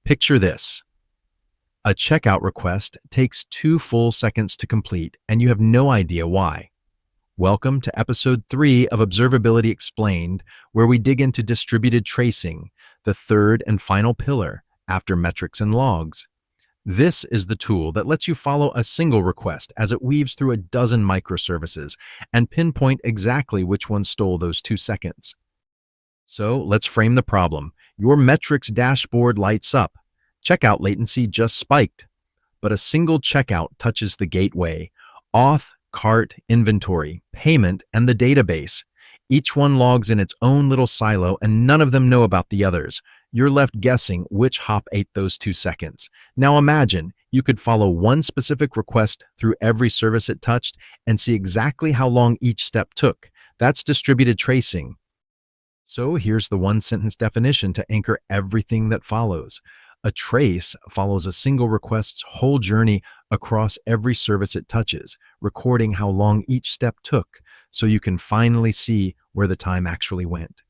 Picture this. A checkout request takes 2 full seconds to complete, and you have no idea why. Welcome to episode 3 of Observability Explained, where we dig into distributed tracing, the third and final pillar after metrics and logs. This is the tool that lets you follow a single request as it weaves through a dozen microservices and pinpoint exactly which one stole those 2 seconds. So let's frame the problem. Your metrics dashboard lights up. Checkout latency just spiked. But a single checkout touches the gateway, auth, cart, inventory, payment, and the database. Each one logs in its own little silo, and none of them know about the others. You're left guessing which hop ate those 2 seconds. Now imagine you could follow one specific request through every service it touched and see exactly how long each step took. That's distributed tracing. So here's the one-sentence definition to anchor everything that follows. A trace follows a single request's whole journey across every service it touches, recording how long each step took, so you can finally see where the time actually went.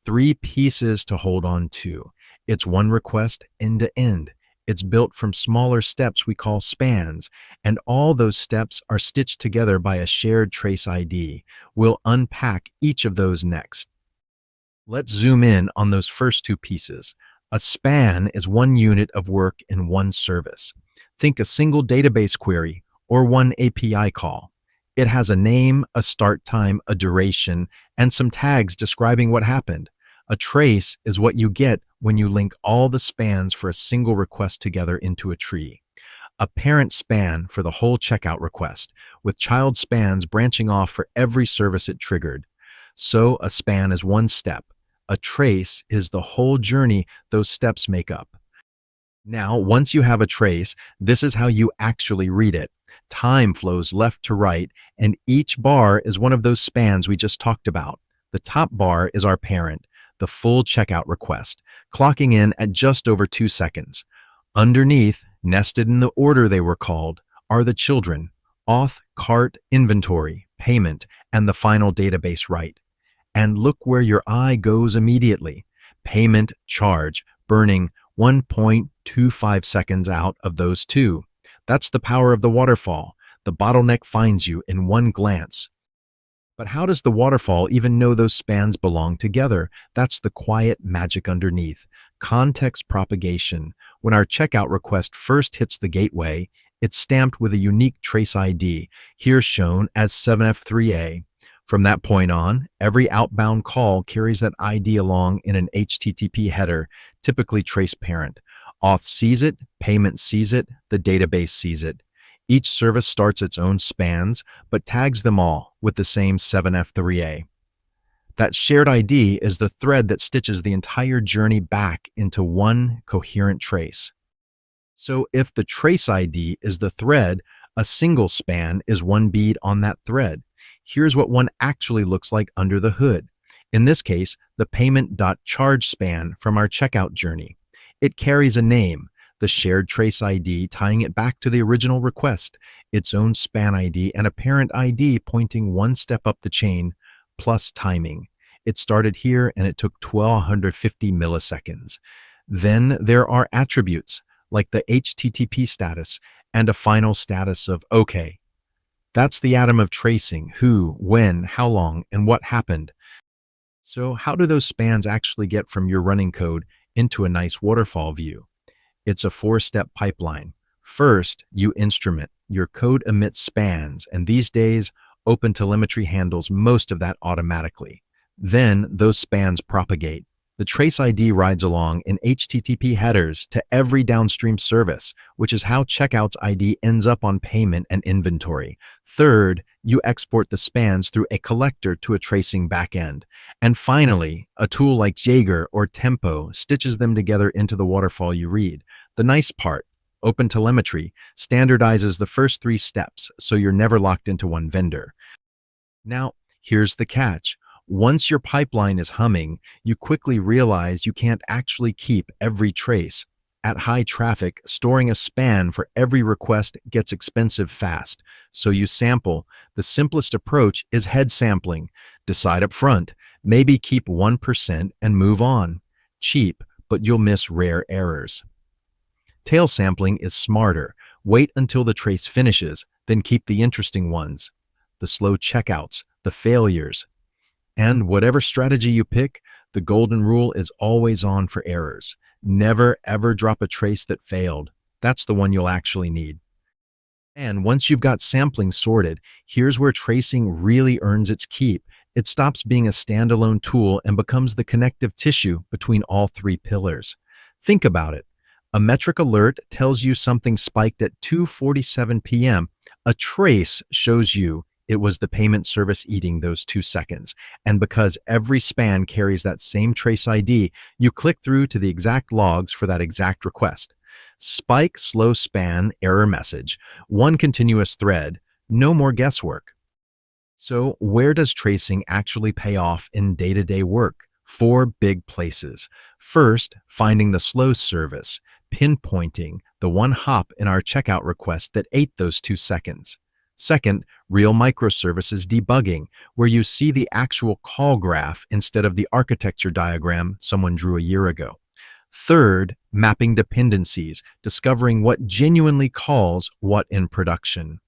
3 pieces to hold on to. It's one request end to end. It's built from smaller steps we call spans, and all those steps are stitched together by a shared trace ID. We'll unpack each of those next. Let's zoom in on those first 2 pieces. A span is one unit of work in one service. Think a single database query or one API call. It has a name, a start time, a duration, and some tags describing what happened. A trace is what you get when you link all the spans for a single request together into a tree. A parent span for the whole checkout request, with child spans branching off for every service it triggered. So a span is one step. A trace is the whole journey those steps make up. Now, once you have a trace, this is how you actually read it. Time flows left to right, and each bar is one of those spans we just talked about. The top bar is our parent, the full checkout request, clocking in at just over 2 seconds. Underneath, nested in the order they were called, are the children: auth, cart, inventory, payment, and the final database write. And look where your eye goes immediately. Payment charge, burning 1.25 seconds out of those 2. That's the power of the waterfall. The bottleneck finds you in one glance. But how does the waterfall even know those spans belong together? That's the quiet magic underneath. Context propagation. When our checkout request first hits the gateway, it's stamped with a unique trace ID, here shown as 7F3A. From that point on, every outbound call carries that ID along in an HTTP header, typically trace parent. Auth sees it, payment sees it, the database sees it. Each service starts its own spans, but tags them all with the same 7F3A. That shared ID is the thread that stitches the entire journey back into one coherent trace. So if the trace ID is the thread, a single span is one bead on that thread. Here's what one actually looks like under the hood. In this case, the payment.charge span from our checkout journey. It carries a name, the shared trace ID tying it back to the original request, its own span ID, and a parent ID pointing one step up the chain, plus timing. It started here and it took 1250 milliseconds. Then there are attributes, like the HTTP status and a final status of OK. That's the atom of tracing: who, when, how long, and what happened. So how do those spans actually get from your running code into a nice waterfall view? It's a 4-step pipeline. First, you instrument. Your code emits spans, and these days, OpenTelemetry handles most of that automatically. Then those spans propagate. The trace ID rides along in HTTP headers to every downstream service, which is how checkout's ID ends up on payment and inventory. Third, you export the spans through a collector to a tracing backend. And finally, a tool like Jaeger or Tempo stitches them together into the waterfall you read. The nice part, OpenTelemetry, standardizes the first 3 steps, so you're never locked into one vendor. Now, here's the catch. Once your pipeline is humming, you quickly realize you can't actually keep every trace. At high traffic, storing a span for every request gets expensive fast, so you sample. The simplest approach is head sampling. Decide up front, maybe keep 1% and move on. Cheap, but you'll miss rare errors. Tail sampling is smarter. Wait until the trace finishes, then keep the interesting ones, the slow checkouts, the failures. And whatever strategy you pick, the golden rule is always on for errors. Never ever drop a trace that failed. That's the one you'll actually need. And once you've got sampling sorted, here's where tracing really earns its keep. It stops being a standalone tool and becomes the connective tissue between all three pillars. Think about it. A metric alert tells you something spiked at 2:47 p.m. A trace shows you it was the payment service eating those 2 seconds. And because every span carries that same trace ID, you click through to the exact logs for that exact request. Spike, slow span, error message. One continuous thread. No more guesswork. So where does tracing actually pay off in day-to-day work? 4 big places. First, finding the slow service, pinpointing the one hop in our checkout request that ate those 2 seconds. Second, real microservices debugging, where you see the actual call graph instead of the architecture diagram someone drew a year ago. Third, mapping dependencies, discovering what genuinely calls what in production.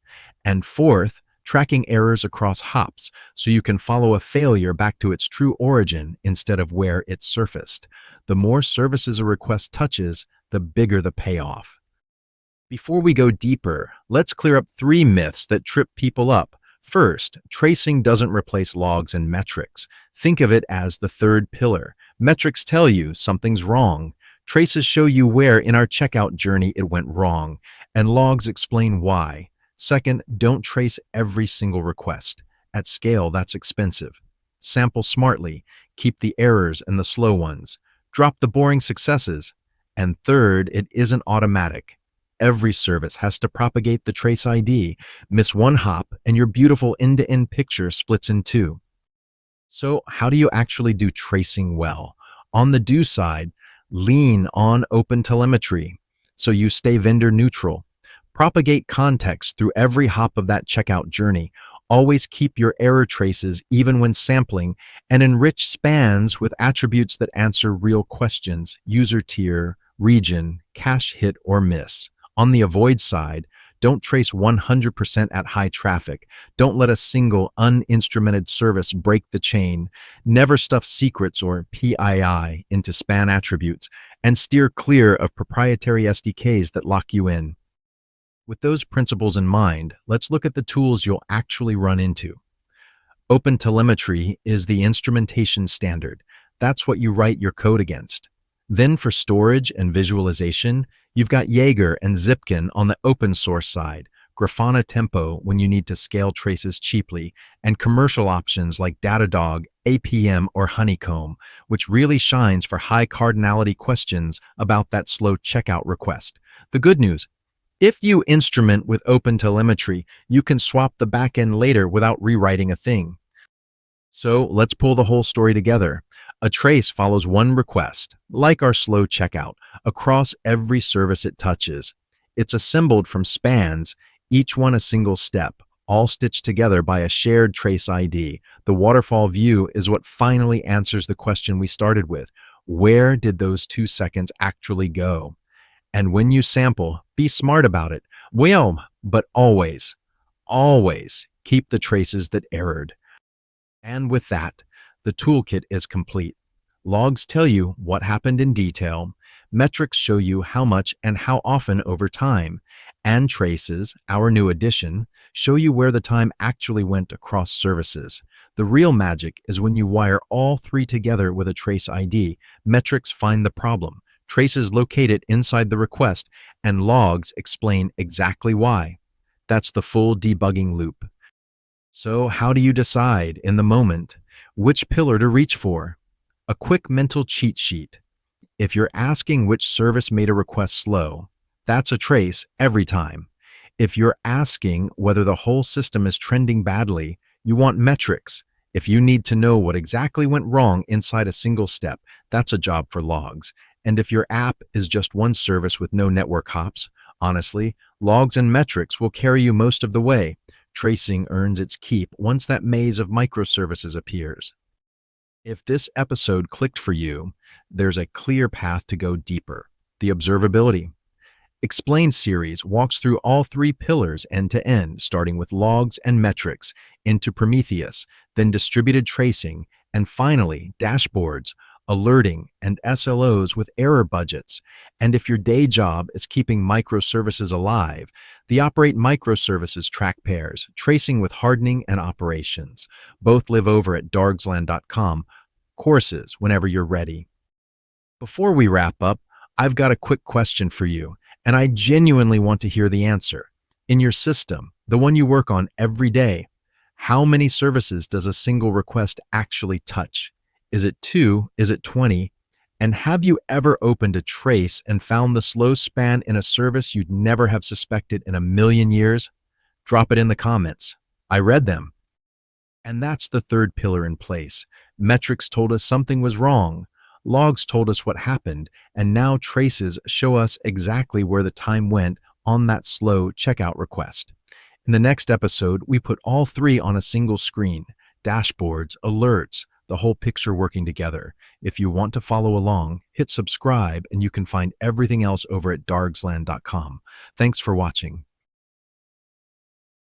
And fourth, tracking errors across hops so you can follow a failure back to its true origin instead of where it surfaced. The more services a request touches, the bigger the payoff. Before we go deeper, let's clear up 3 myths that trip people up. First, tracing doesn't replace logs and metrics. Think of it as the third pillar. Metrics tell you something's wrong. Traces show you where in our checkout journey it went wrong, and logs explain why. Second, don't trace every single request. At scale, that's expensive. Sample smartly. Keep the errors and the slow ones. Drop the boring successes. And third, it isn't automatic. Every service has to propagate the trace ID. Miss one hop, and your beautiful end-to-end picture splits in 2. So how do you actually do tracing well? On the do side, lean on open telemetry so you stay vendor neutral. Propagate context through every hop of that checkout journey. Always keep your error traces even when sampling, and enrich spans with attributes that answer real questions: user tier, region, cache hit or miss. On the avoid side, don't trace 100% at high traffic. Don't let a single uninstrumented service break the chain. Never stuff secrets or PII into span attributes, and steer clear of proprietary SDKs that lock you in. With those principles in mind, let's look at the tools you'll actually run into. OpenTelemetry is the instrumentation standard. That's what you write your code against. Then for storage and visualization, you've got Jaeger and Zipkin on the open source side, Grafana Tempo when you need to scale traces cheaply, and commercial options like Datadog, APM, or Honeycomb, which really shines for high cardinality questions about that slow checkout request. The good news: if you instrument with OpenTelemetry, you can swap the backend later without rewriting a thing. So let's pull the whole story together. A trace follows one request, like our slow checkout, across every service it touches. It's assembled from spans, each one a single step, all stitched together by a shared trace ID. The waterfall view is what finally answers the question we started with. Where did those 2 seconds actually go? And when you sample, be smart about it. Well, but always keep the traces that errored. And with that, the toolkit is complete. Logs tell you what happened in detail. Metrics show you how much and how often over time. And traces, our new addition, show you where the time actually went across services. The real magic is when you wire all 3 together with a trace ID. Metrics find the problem. Traces locate it inside the request, and logs explain exactly why. That's the full debugging loop. So how do you decide, in the moment, which pillar to reach for? A quick mental cheat sheet. If you're asking which service made a request slow, that's a trace every time. If you're asking whether the whole system is trending badly, you want metrics. If you need to know what exactly went wrong inside a single step, that's a job for logs. And if your app is just one service with no network hops, honestly, logs and metrics will carry you most of the way. Tracing earns its keep once that maze of microservices appears. If this episode clicked for you, there's a clear path to go deeper: the observability. Explained series walks through all three pillars end to end, starting with logs and metrics, into Prometheus, then distributed tracing, and finally dashboards, alerting, and SLOs with error budgets. And if your day job is keeping microservices alive, the Operate Microservices track pairs, tracing with hardening and operations. Both live over at dargslan.com. Courses whenever you're ready. Before we wrap up, I've got a quick question for you, and I genuinely want to hear the answer. In your system, the one you work on every day, how many services does a single request actually touch? Is it 2? Is it 20? And have you ever opened a trace and found the slow span in a service you'd never have suspected in a million years? Drop it in the comments. I read them. And that's the third pillar in place. Metrics told us something was wrong. Logs told us what happened, and now traces show us exactly where the time went on that slow checkout request. In the next episode, we put all three on a single screen, dashboards, alerts, the whole picture working together. If you want to follow along, hit subscribe, and you can find everything else over at dargslan.com. Thanks for watching.